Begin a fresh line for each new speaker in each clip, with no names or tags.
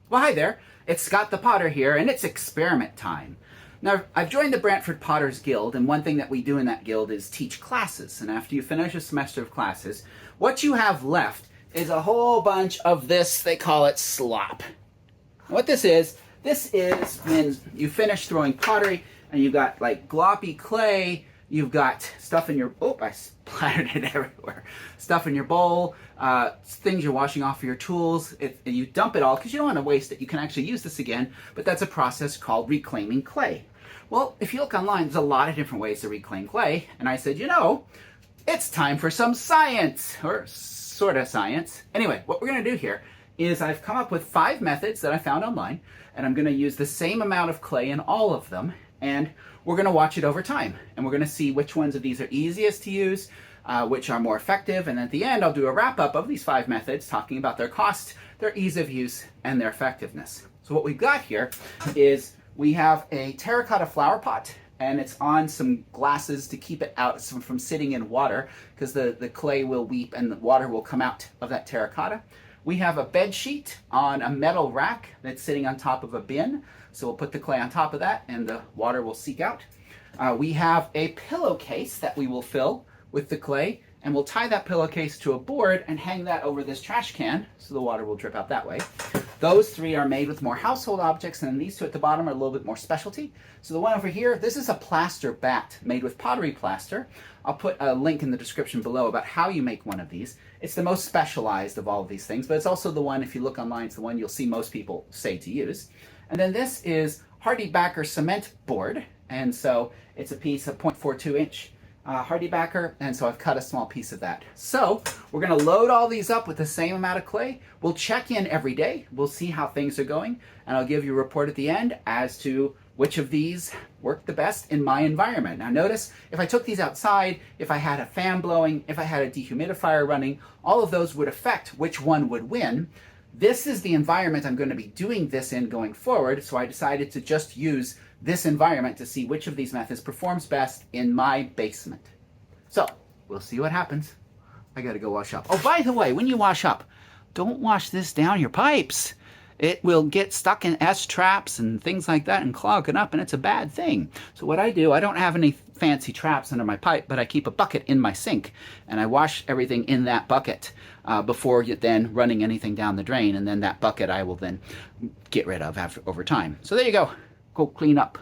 Well, hi there. It's Scott the Potter here, and it's experiment time. Now, I've joined the Brantford Potters Guild, and one thing that we do in that guild is teach classes. And after you finish a semester of classes, what you have left is a whole bunch of this, they call it slop. What this is when you finish throwing pottery, and you've got like gloppy clay, you've got stuff in your, oh, I splattered it everywhere. Stuff in your bowl, things you're washing off of your tools. You dump it all because you don't want to waste it. You can actually use this again, but that's a process called reclaiming clay. Well, if you look online, there's a lot of different ways to reclaim clay. And I said, it's time for some science, or sort of science. Anyway, what we're going to do here is I've come up with 5 methods that I found online, and I'm going to use the same amount of clay in all of them, and we're going to watch it over time, and we're going to see which ones of these are easiest to use, which are more effective, and at the end I'll do a wrap-up of these 5 methods talking about their cost, their ease of use, and their effectiveness. So what we've got here is we have a terracotta flower pot, and it's on some glasses to keep it out from sitting in water, because the clay will weep and the water will come out of that terracotta. We have a bed sheet on a metal rack that's sitting on top of a bin. So we'll put the clay on top of that and the water will seep out. We have a pillowcase that we will fill with the clay, and we'll tie that pillowcase to a board and hang that over this trash can so the water will drip out that way. Those 3 are made with more household objects, and these 2 at the bottom are a little bit more specialty. So the one over here, this is a plaster bat made with pottery plaster. I'll put a link in the description below about how you make one of these. It's the most specialized of all of these things, but it's also the one, if you look online, it's the one you'll see most people say to use. And then this is Hardiebacker cement board, and so it's a piece of 0.42 inch Hardiebacker, and so I've cut a small piece of that. So we're going to load all these up with the same amount of clay. We'll check in every day. We'll see how things are going, and I'll give you a report at the end as to which of these work the best in my environment. Now notice, if I took these outside, if I had a fan blowing, if I had a dehumidifier running, all of those would affect which one would win. This is the environment I'm going to be doing this in going forward, so I decided to just use this environment to see which of these methods performs best in my basement. So, we'll see what happens. I gotta go wash up. Oh, by the way, when you wash up, don't wash this down your pipes. It will get stuck in S-traps and things like that and clog it up, and it's a bad thing. So what I do, I don't have any fancy traps under my pipe, but I keep a bucket in my sink, and I wash everything in that bucket before then running anything down the drain, and then that bucket I will then get rid of over time. So there you go. Go clean up.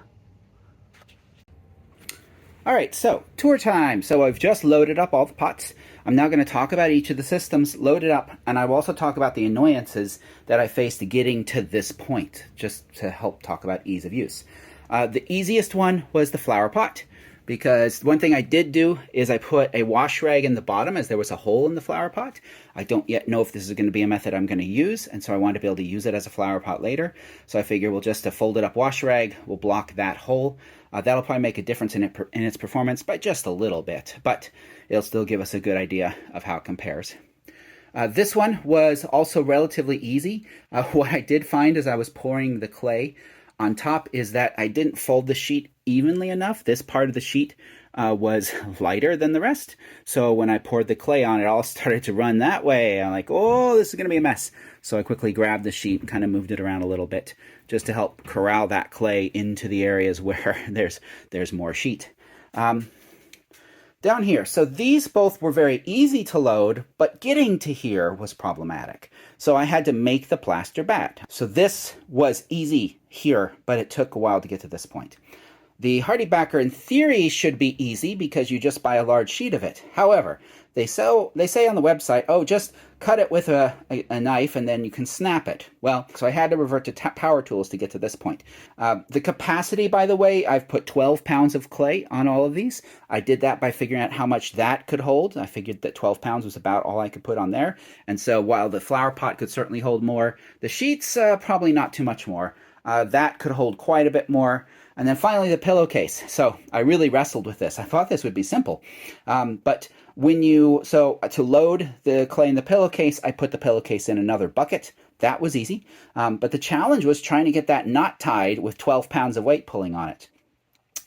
All right, so tour time. So I've just loaded up all the pots. I'm now going to talk about each of the systems, load it up, and I will also talk about the annoyances that I faced getting to this point, just to help talk about ease of use. The easiest one was the flower pot, because one thing I did do is I put a wash rag in the bottom as there was a hole in the flower pot. I don't yet know if this is going to be a method I'm going to use, and so I want to be able to use it as a flower pot later. So I figure we'll just fold it up wash rag, we'll block that hole. That'll probably make a difference in its performance by just a little bit, but it'll still give us a good idea of how it compares. This one was also relatively easy. What I did find as I was pouring the clay on top is that I didn't fold the sheet evenly enough. This part of the sheet was lighter than the rest. So when I poured the clay on, it all started to run that way. I'm like, oh, this is going to be a mess. So I quickly grabbed the sheet and kind of moved it around a little bit just to help corral that clay into the areas where there's more sheet. Down here, so these both were very easy to load, but getting to here was problematic. So I had to make the plaster bat. So this was easy here, but it took a while to get to this point. The Hardiebacker in theory should be easy because you just buy a large sheet of it. However, they say on the website, oh, just cut it with a knife and then you can snap it. Well, so I had to revert to power tools to get to this point. The capacity, by the way, I've put 12 pounds of clay on all of these. I did that by figuring out how much that could hold. I figured that 12 pounds was about all I could put on there. And so while the flower pot could certainly hold more, the sheets, probably not too much more. That could hold quite a bit more. And then finally the pillowcase. So I really wrestled with this. I thought this would be simple. But to load the clay in the pillowcase, I put the pillowcase in another bucket. That was easy. But the challenge was trying to get that knot tied with 12 pounds of weight pulling on it.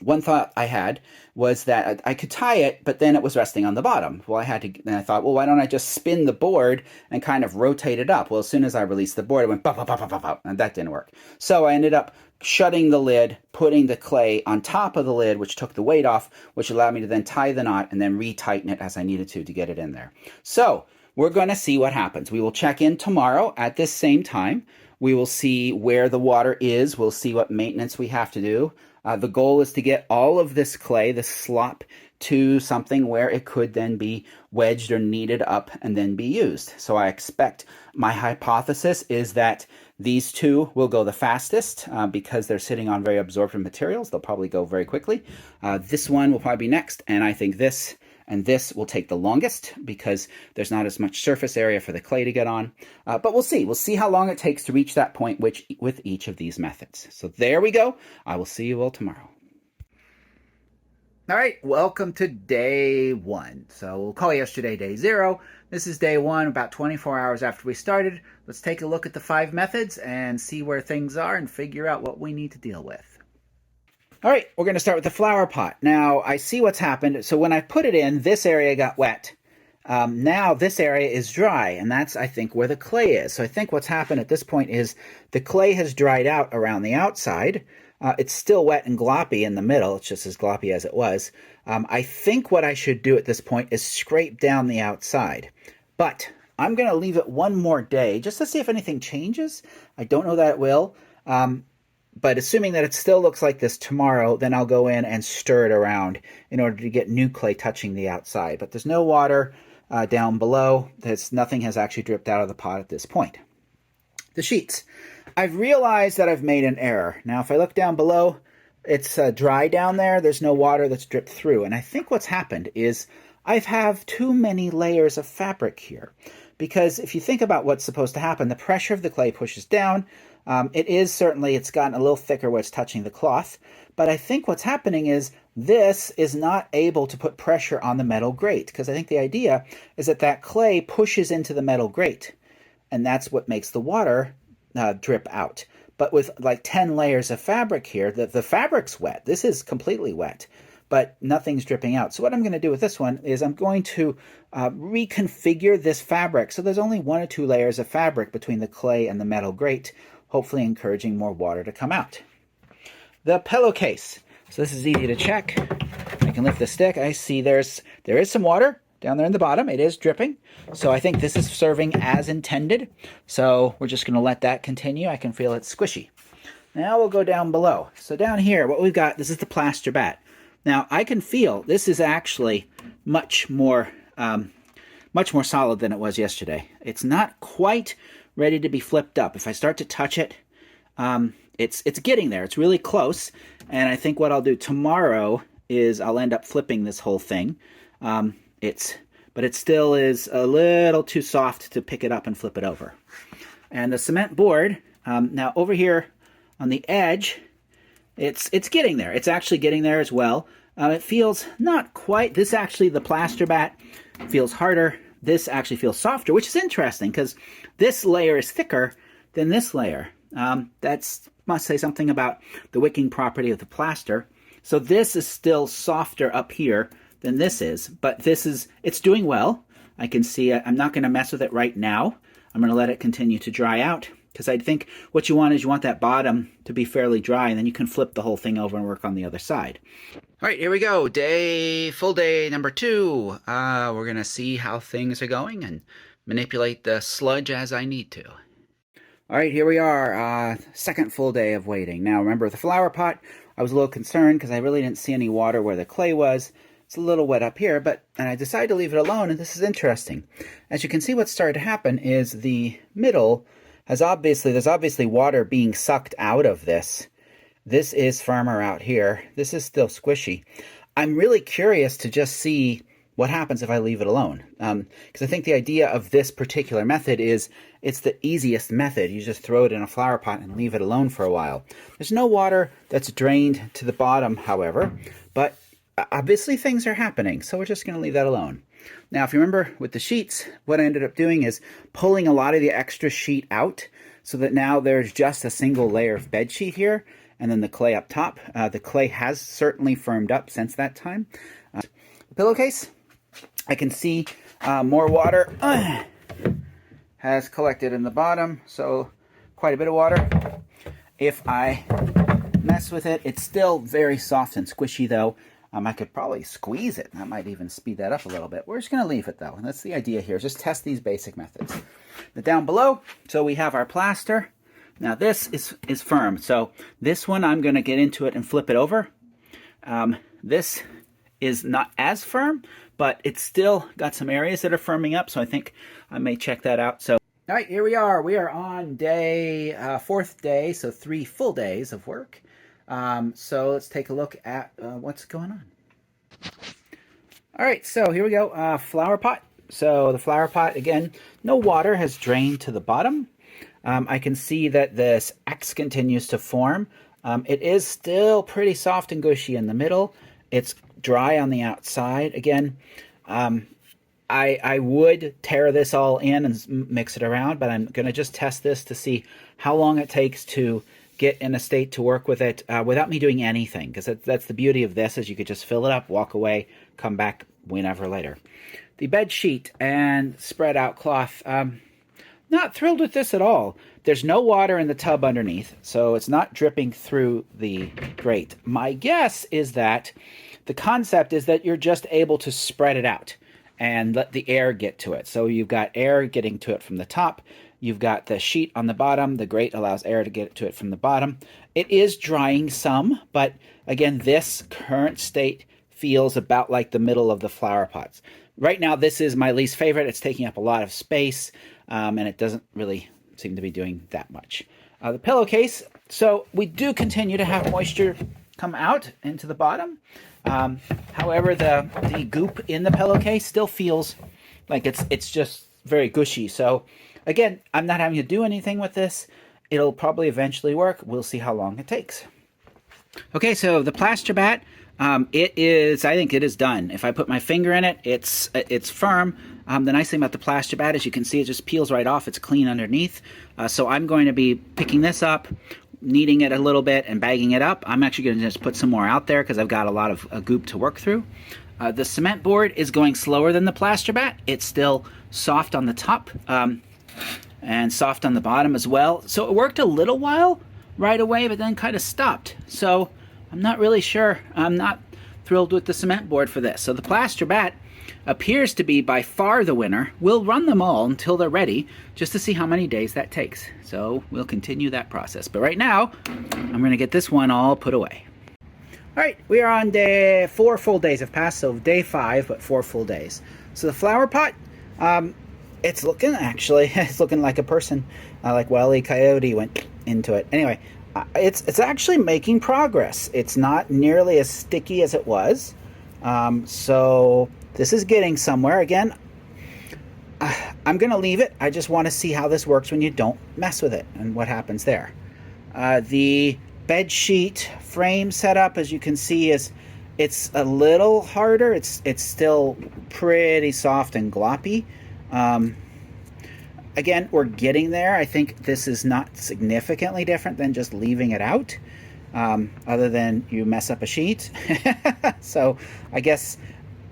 one thought I had was that I could tie it, but then it was resting on the bottom. Well, then I thought, well, why don't I just spin the board and kind of rotate it up? Well, as soon as I released the board, it went pop, pop, pop, pop, pop, pop, and that didn't work. So I ended up shutting the lid, putting the clay on top of the lid, which took the weight off, which allowed me to then tie the knot and then retighten it as I needed to get it in there. So we're going to see what happens. We will check in tomorrow at this same time. We will see where the water is. We'll see what maintenance we have to do. The goal is to get all of this clay, this slop, to something where it could then be wedged or kneaded up and then be used. So I expect, my hypothesis is that these two will go the fastest because they're sitting on very absorbent materials. They'll probably go very quickly. This one will probably be next, and I think this and this will take the longest because there's not as much surface area for the clay to get on. But we'll see. We'll see how long it takes to reach that point with each of these methods. So there we go. I will see you all tomorrow. All right, welcome to day 1. So we'll call yesterday day 0. This is day 1, about 24 hours after we started. Let's take a look at the 5 methods and see where things are and figure out what we need to deal with. All right, we're going to start with the flower pot. Now, I see what's happened. So when I put it in, this area got wet. Now this area is dry, and that's, I think, where the clay is. So I think what's happened at this point is the clay has dried out around the outside. It's still wet and gloppy in the middle. It's just as gloppy as it was. I think what I should do at this point is scrape down the outside. But I'm going to leave it one more day just to see if anything changes. I don't know that it will. But assuming that it still looks like this tomorrow, then I'll go in and stir it around in order to get new clay touching the outside. But there's no water down below. Nothing has actually dripped out of the pot at this point. The sheets. I've realized that I've made an error. Now, if I look down below, it's dry down there. There's no water that's dripped through. And I think what's happened is I have too many layers of fabric here. Because if you think about what's supposed to happen, the pressure of the clay pushes down. It's gotten a little thicker where it's touching the cloth, but I think what's happening is this is not able to put pressure on the metal grate, because I think the idea is that clay pushes into the metal grate, and that's what makes the water drip out. But with like 10 layers of fabric here, the fabric's wet. This is completely wet, but nothing's dripping out. So what I'm going to do with this one is I'm going to reconfigure this fabric so there's only 1 or 2 layers of fabric between the clay and the metal grate, hopefully encouraging more water to come out. The pillowcase. So this is easy to check. I can lift the stick. I see there is some water down there in the bottom. It is dripping. So I think this is serving as intended. So we're just going to let that continue. I can feel it squishy. Now we'll go down below. So down here, what we've got, this is the plaster bat. Now I can feel this is actually much more solid than it was yesterday. It's not quite ready to be flipped up. If I start to touch it, it's getting there. It's really close. And I think what I'll do tomorrow is I'll end up flipping this whole thing. But it still is a little too soft to pick it up and flip it over. And the cement board, now over here on the edge, it's getting there. It's actually getting there as well. It feels not quite, the plaster bat feels harder. This actually feels softer, which is interesting because this layer is thicker than this layer. That must say something about the wicking property of the plaster. So this is still softer up here than this is, but it's doing well. I can see it. I'm not going to mess with it right now. I'm going to let it continue to dry out because I think what you want that bottom to be fairly dry, and then you can flip the whole thing over and work on the other side. All right, here we go. Full day number 2. We're going to see how things are going and manipulate the sludge as I need to. All right, here we are. Second full day of waiting. Now, remember the flower pot, I was a little concerned because I really didn't see any water where the clay was. It's a little wet up here, and I decided to leave it alone, and this is interesting. As you can see, what started to happen is the middle there's obviously water being sucked out of this. This is firmer out here. This is still squishy. I'm really curious to just see what happens if I leave it alone. Because I think the idea of this particular method is it's the easiest method. You just throw it in a flower pot and leave it alone for a while. There's no water that's drained to the bottom, however, but obviously things are happening, so we're just going to leave that alone. Now, if you remember with the sheets, what I ended up doing is pulling a lot of the extra sheet out so that now there's just a single layer of bed sheet here. and then the clay up top. The clay has certainly firmed up since that time. The pillowcase, I can see more water has collected in the bottom, so quite a bit of water. If I mess with it, it's still very soft and squishy though. I could probably squeeze it. That might even speed that up a little bit. We're just going to leave it though. That's the idea here. Just test these basic methods. But down below, so we have our plaster. Now this is firm. So this one I'm going to get into it and flip it over. This is not as firm, but it's still got some areas that are firming up. So I think I may check that out. So all right, here we are. We are on day, fourth day, so 3 full days of work. So let's take a look at what's going on. All right, so here we go, flower pot. So the flower pot, again, no water has drained to the bottom. I can see that this X continues to form. It is still pretty soft and gushy in the middle. It's dry on the outside. Again, I would tear this all in and mix it around, but I'm going to just test this to see how long it takes to get in a state to work with it without me doing anything, because that's the beauty of this, is you could just fill it up, walk away, come back whenever later. The bed sheet and spread out cloth, not thrilled with this at all. There's no water in the tub underneath, so it's not dripping through the grate. My guess is that the concept is that you're just able to spread it out and let the air get to it. So you've got air getting to it from the top. You've got the sheet on the bottom. The grate allows air to get to it from the bottom. It is drying some, but again, this current state feels about like the middle of the flower pots. Right now, this is my least favorite. It's taking up a lot of space, and it doesn't really seem to be doing that much. The pillowcase, so we do continue to have moisture come out into the bottom. However, the goop in the pillowcase still feels like it's just very gushy. So again, I'm not having to do anything with this. It'll probably eventually work. We'll see how long it takes. Okay, so the plaster bat, I think it is done. If I put my finger in it, it's firm. The nice thing about the plaster bat is you can see it just peels right off. It's clean underneath. So I'm going to be picking this up, kneading it a little bit and bagging it up. I'm actually going to just put some more out there because I've got a lot of goop to work through. The cement board is going slower than the plaster bat. It's still soft on the top and soft on the bottom as well. So it worked a little while right away, but then kind of stopped. So I'm not really sure. I'm not thrilled with the cement board for this. So the plaster bat appears to be by far the winner. We'll run them all until they're ready just to see how many days that takes. So we'll continue that process. But right now, I'm going to get this one all put away. All right, we are on day 4 full days have passed, so day 5, but 4 full days. So the flower pot, it's looking like a person, like Wile E. Coyote went into it. Anyway, it's actually making progress. It's not nearly as sticky as it was. So this is getting somewhere. Again, I'm going to leave it. I just want to see how this works when you don't mess with it and what happens there. The bed sheet frame setup, as you can see, it's a little harder. It's still pretty soft and gloppy. Again, we're getting there. I think this is not significantly different than just leaving it out, other than you mess up a sheet. So I guess,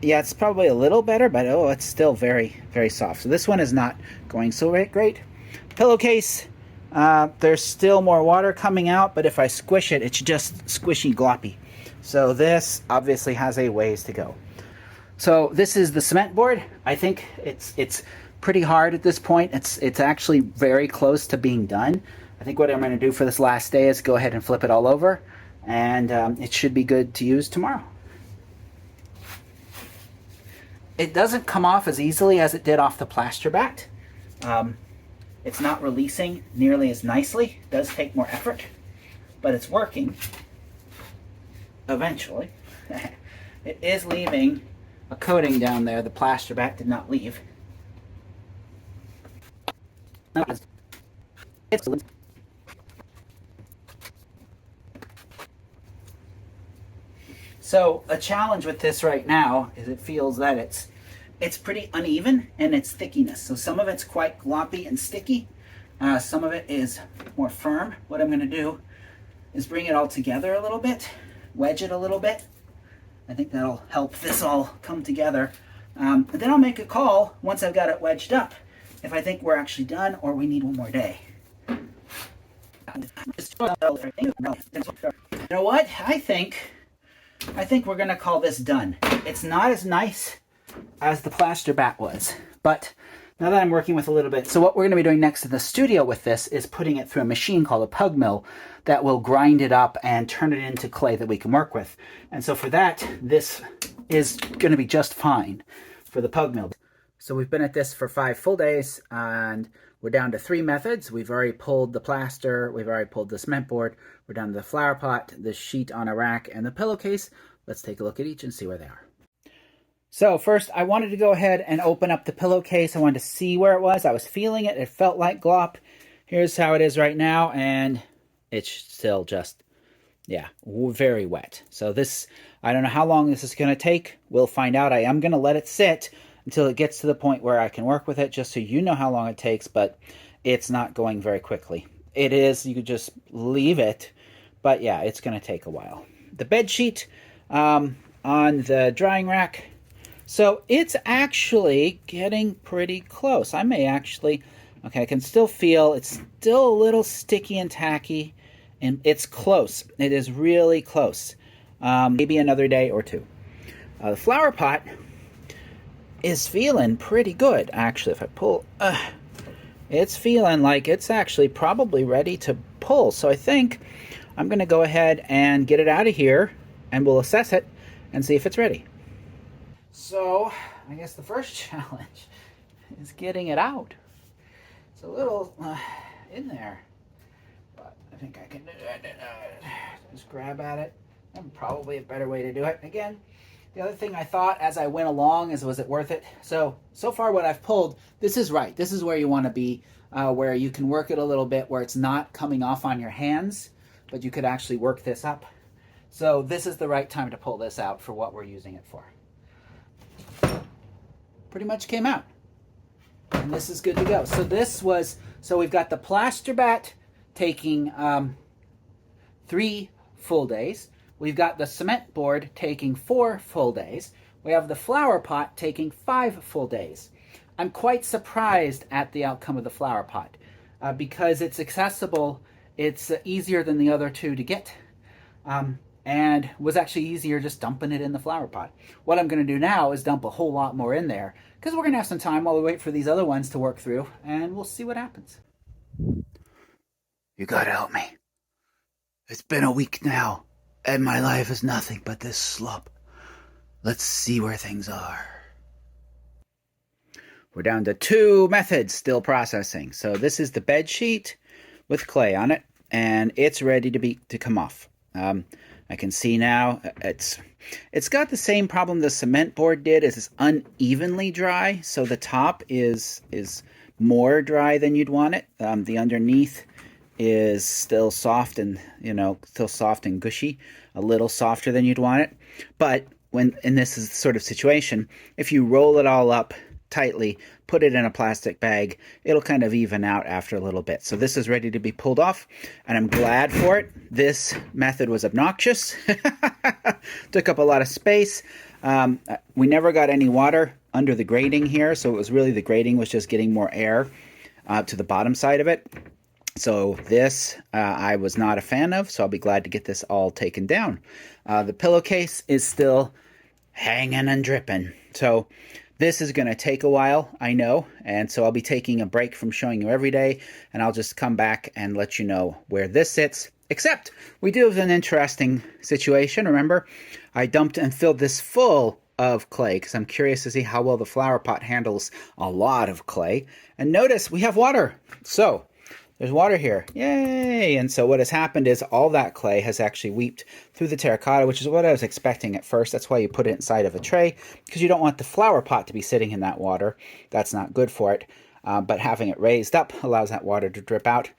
yeah, it's probably a little better, but oh, it's still very, very soft. So this one is not going so great. Pillowcase, there's still more water coming out, but if I squish it, it's just squishy gloppy. So this obviously has a ways to go. So this is the cement board. I think it's pretty hard at this point. It's actually very close to being done. I think what I'm going to do for this last day is go ahead and flip it all over, and it should be good to use tomorrow. It doesn't come off as easily as it did off the plaster bat. It's not releasing nearly as nicely. It does take more effort, but it's working eventually. It is leaving a coating down there the plaster bat did not leave. So a challenge with this right now is it feels that it's pretty uneven in its thickiness. So some of it's quite gloppy and sticky. Some of it is more firm. What I'm going to do is bring it all together a little bit, wedge it a little bit. I think that'll help this all come together. And then I'll make a call once I've got it wedged up if I think we're actually done or we need one more day. You know what? I think we're going to call this done. It's not as nice as the plaster bat was, but now that I'm working with a little bit, so what we're going to be doing next in the studio with this is putting it through a machine called a pug mill that will grind it up and turn it into clay that we can work with. And so for that, this is going to be just fine for the pug mill. So we've been at this for 5 full days, and we're down to 3 methods. We've already pulled the plaster, we've already pulled the cement board, we're down to the flower pot, the sheet on a rack, and the pillowcase. Let's take a look at each and see where they are. So first, I wanted to go ahead and open up the pillowcase. I wanted to see where it was. I was feeling it. It felt like glop. Here's how it is right now, and it's still just, yeah, very wet. So this, I don't know how long this is going to take. We'll find out. I am going to let it sit until it gets to the point where I can work with it, just so you know how long it takes, but it's not going very quickly. It is, you could just leave it, but yeah, it's going to take a while. The bed sheet on the drying rack, so it's actually getting pretty close. I may actually, okay, I can still feel it's still a little sticky and tacky, and it's close. It is really close. Maybe another day or two. The flower pot is feeling pretty good, actually. If I pull, it's feeling like it's actually probably ready to pull. So I think I'm going to go ahead and get it out of here, and we'll assess it and see if it's ready. So I guess the first challenge is getting it out. It's a little in there, but I think I can do it. Just grab at it. And probably a better way to do it. Again, the other thing I thought as I went along is, was it worth it? So far what I've pulled, this is right. This is where you want to be, where you can work it a little bit, where it's not coming off on your hands, but you could actually work this up. So this is the right time to pull this out for what we're using it for. Pretty much came out. And this is good to go. So this was, so we've got the plaster bat taking 3 full days. We've got the cement board taking 4 full days. We have the flower pot taking 5 full days. I'm quite surprised at the outcome of the flower pot because it's accessible. It's easier than the other 2 to get. And was actually easier just dumping it in the flower pot. What I'm going to do now is dump a whole lot more in there, because we're going to have some time while we wait for these other ones to work through, and we'll see what happens. You gotta help me. It's been a week now, and my life is nothing but this slop. Let's see where things are. We're down to 2 methods still processing. So this is the bed sheet with clay on it, and it's ready to come off. I can see now it's got the same problem the cement board did, is it's unevenly dry. So the top is more dry than you'd want it. The underneath is still soft and, still soft and gushy, a little softer than you'd want it. But when in this is the sort of situation, if you roll it all up tightly, put it in a plastic bag, it'll kind of even out after a little bit. So this is ready to be pulled off, and I'm glad for it. This method was obnoxious. Took up a lot of space. We never got any water under the grating here, so it was really the grating was just getting more air to the bottom side of it. So this I was not a fan of, so I'll be glad to get this all taken down. The pillowcase is still hanging and dripping. So this is going to take a while, I know, and so I'll be taking a break from showing you every day, and I'll just come back and let you know where this sits. Except, we do have an interesting situation. Remember, I dumped and filled this full of clay because I'm curious to see how well the flower pot handles a lot of clay. And notice we have water. So there's water here. Yay! And so what has happened is all that clay has actually weeped through the terracotta, which is what I was expecting at first. That's why you put it inside of a tray, because you don't want the flower pot to be sitting in that water. That's not good for it. But having it raised up allows that water to drip out.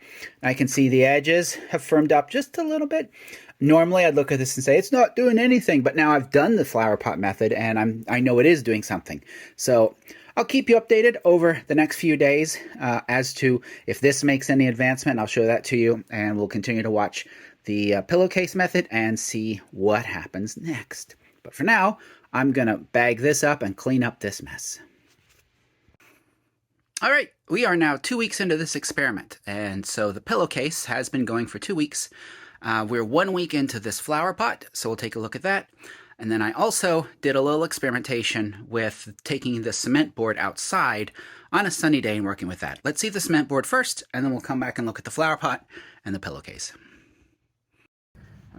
And I can see the edges have firmed up just a little bit. Normally I'd look at this and say, it's not doing anything, but now I've done the flower pot method and I know it is doing something. So I'll keep you updated over the next few days as to if this makes any advancement. I'll show that to you, and we'll continue to watch the pillowcase method and see what happens next. But for now, I'm going to bag this up and clean up this mess. All right, we are now 2 weeks into this experiment, and so the pillowcase has been going for 2 weeks. We're 1 week into this flower pot, so we'll take a look at that. And then I also did a little experimentation with taking the cement board outside on a sunny day and working with that. Let's see the cement board first, and then we'll come back and look at the flower pot and the pillowcase.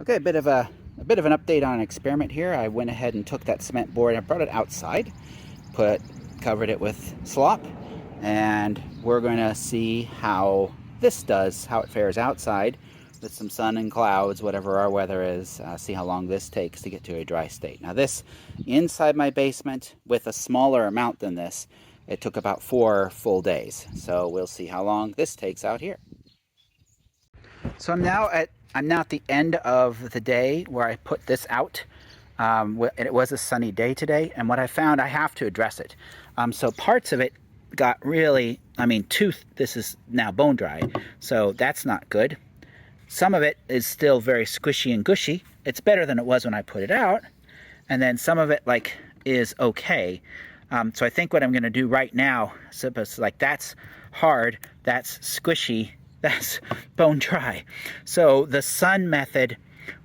Okay, a bit of an update on an experiment here. I went ahead and took that cement board and brought it outside, covered it with slop, and we're going to see how this does, how it fares outside with some sun and clouds, whatever our weather is, see how long this takes to get to a dry state. Now this, inside my basement, with a smaller amount than this, it took about 4 full days. So we'll see how long this takes out here. So I'm now at the end of the day where I put this out. It was a sunny day today, and what I found, I have to address it. So parts of it got really, this is now bone dry, so that's not good. Some of it is still very squishy and gushy. It's better than it was when I put it out. And then some of it is okay. So I think what I'm gonna do right now, that's hard, that's squishy, that's bone dry. So the sun method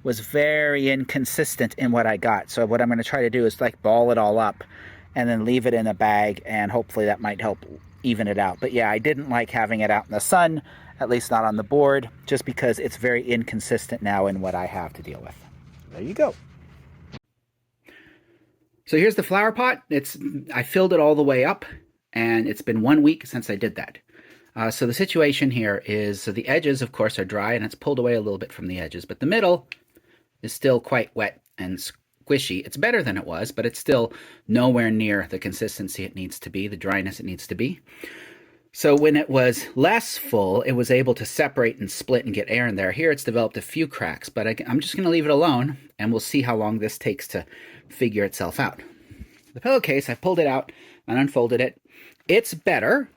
was very inconsistent in what I got. So what I'm gonna try to do is ball it all up and then leave it in a bag, and hopefully that might help even it out. But yeah, I didn't like having it out in the sun, at least not on the board, just because it's very inconsistent now in what I have to deal with. There you go. So here's the flower pot. I filled it all the way up, and it's been 1 week since I did that. So the situation here is, so the edges, of course, are dry, and it's pulled away a little bit from the edges, but the middle is still quite wet and squishy. It's better than it was, but it's still nowhere near the consistency it needs to be, the dryness it needs to be. So when it was less full, it was able to separate and split and get air in there. Here it's developed a few cracks, but I'm just going to leave it alone, and we'll see how long this takes to figure itself out. The pillowcase, I pulled it out and unfolded it. It's better.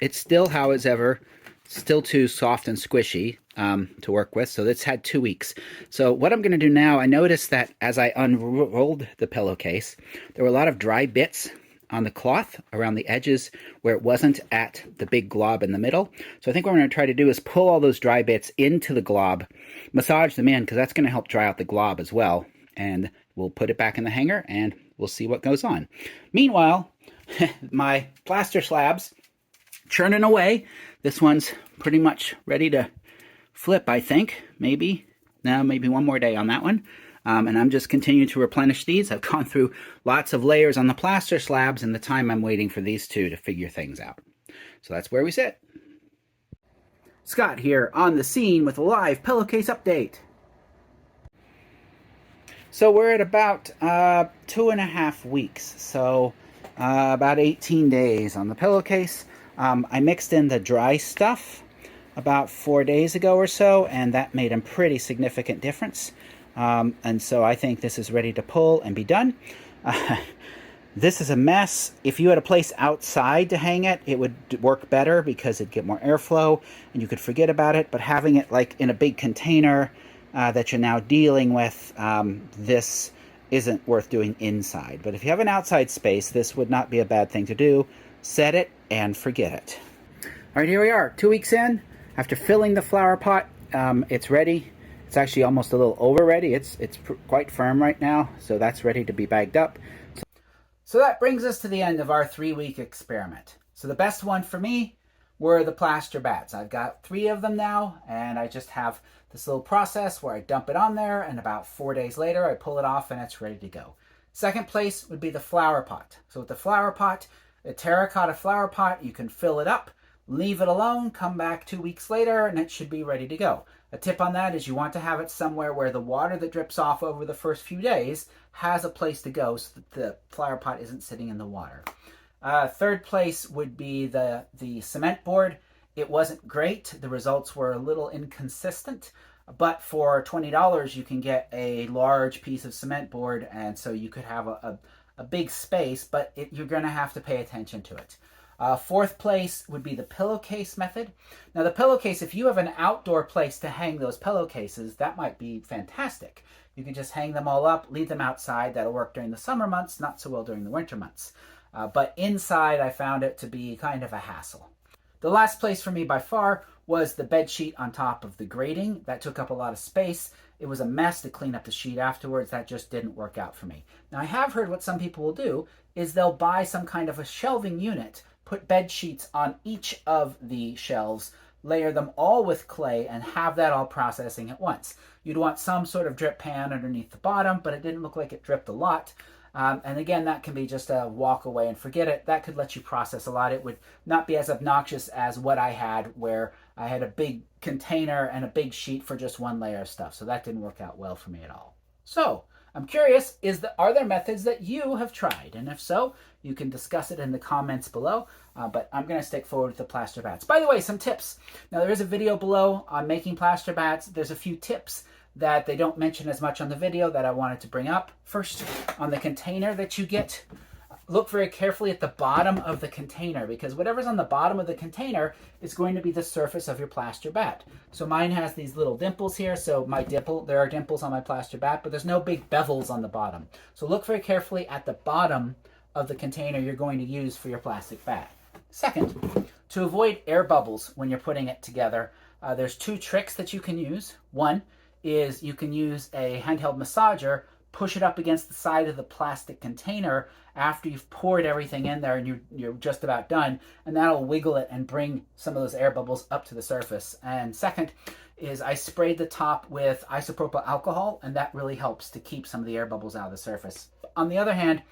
It's still, however, still too soft and squishy to work with, so it's had 2 weeks. So what I'm going to do now, I noticed that as I unrolled the pillowcase, there were a lot of dry bits on the cloth around the edges where it wasn't at the big glob in the middle. So I think what we're going to try to do is pull all those dry bits into the glob, massage them in, because that's going to help dry out the glob as well. And we'll put it back in the hanger and we'll see what goes on. Meanwhile, my plaster slabs churning away. This one's pretty much ready to flip, I think. Maybe one more day on that one. And I'm just continuing to replenish these. I've gone through lots of layers on the plaster slabs in the time I'm waiting for these two to figure things out. So that's where we sit. Scott here on the scene with a live pillowcase update. So we're at about 2.5 weeks, so about 18 days on the pillowcase. I mixed in the dry stuff about 4 days ago or so, and that made a pretty significant difference. And so I think this is ready to pull and be done. This is a mess. If you had a place outside to hang it, it would work better because it'd get more airflow and you could forget about it. But having it in a big container that you're now dealing with, this isn't worth doing inside. But if you have an outside space, this would not be a bad thing to do. Set it and forget it. All right, here we are, 2 weeks in. After filling the flower pot, it's ready. It's actually almost a little over ready. It's quite firm right now, so that's ready to be bagged up. So that brings us to the end of our 3-week experiment. So the best one for me were the plaster bats. I've got 3 of them now, and I just have this little process where I dump it on there, and about 4 days later, I pull it off, and it's ready to go. Second place would be the flower pot. So with the flower pot, a terracotta flower pot, you can fill it up, leave it alone, come back 2 weeks later, and it should be ready to go. A tip on that is you want to have it somewhere where the water that drips off over the first few days has a place to go so that the flower pot isn't sitting in the water. Third place would be the cement board. It wasn't great. The results were a little inconsistent, but for $20 you can get a large piece of cement board, and so you could have a big space, but you're going to have to pay attention to it. Fourth place would be the pillowcase method. Now the pillowcase, if you have an outdoor place to hang those pillowcases, that might be fantastic. You can just hang them all up, leave them outside. That'll work during the summer months, not so well during the winter months. But inside, I found it to be kind of a hassle. The last place for me by far was the bed sheet on top of the grating. That took up a lot of space. It was a mess to clean up the sheet afterwards. That just didn't work out for me. Now I have heard what some people will do is they'll buy some kind of a shelving unit, put bed sheets on each of the shelves, layer them all with clay, and have that all processing at once. You'd want some sort of drip pan underneath the bottom, but it didn't look like it dripped a lot. And again, that can be just a walk away and forget it. That could let you process a lot. It would not be as obnoxious as what I had, where I had a big container and a big sheet for just one layer of stuff. So that didn't work out well for me at all. So I'm curious, are there methods that you have tried? And if so, you can discuss it in the comments below. But I'm going to stick forward with the plaster bats. By the way, some tips. Now there is a video below on making plaster bats. There's a few tips that they don't mention as much on the video that I wanted to bring up. First, on the container that you get, look very carefully at the bottom of the container, because whatever's on the bottom of the container is going to be the surface of your plaster bat. So mine has these little dimples here, so there are dimples on my plaster bat, but there's no big bevels on the bottom. So look very carefully at the bottom of the container you're going to use for your plastic bat. Second, to avoid air bubbles when you're putting it together, there's two tricks that you can use. One is you can use a handheld massager, push it up against the side of the plastic container after you've poured everything in there and you're just about done, and that'll wiggle it and bring some of those air bubbles up to the surface. And second is I sprayed the top with isopropyl alcohol, and that really helps to keep some of the air bubbles out of the surface. On the other hand,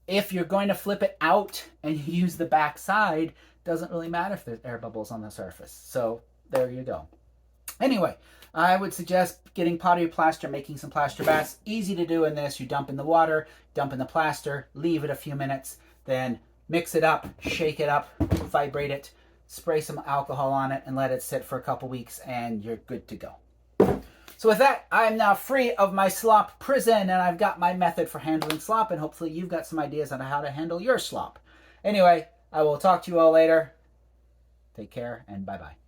if you're going to flip it out and you use the back side, it doesn't really matter if there's air bubbles on the surface. So there you go. Anyway, I would suggest getting pottery plaster, making some plaster bats. Easy to do in this. You dump in the water, dump in the plaster, leave it a few minutes, then mix it up, shake it up, vibrate it, spray some alcohol on it, and let it sit for a couple weeks, and you're good to go. So with that, I'm now free of my slop prison, and I've got my method for handling slop, and hopefully you've got some ideas on how to handle your slop. Anyway, I will talk to you all later. Take care, and bye-bye.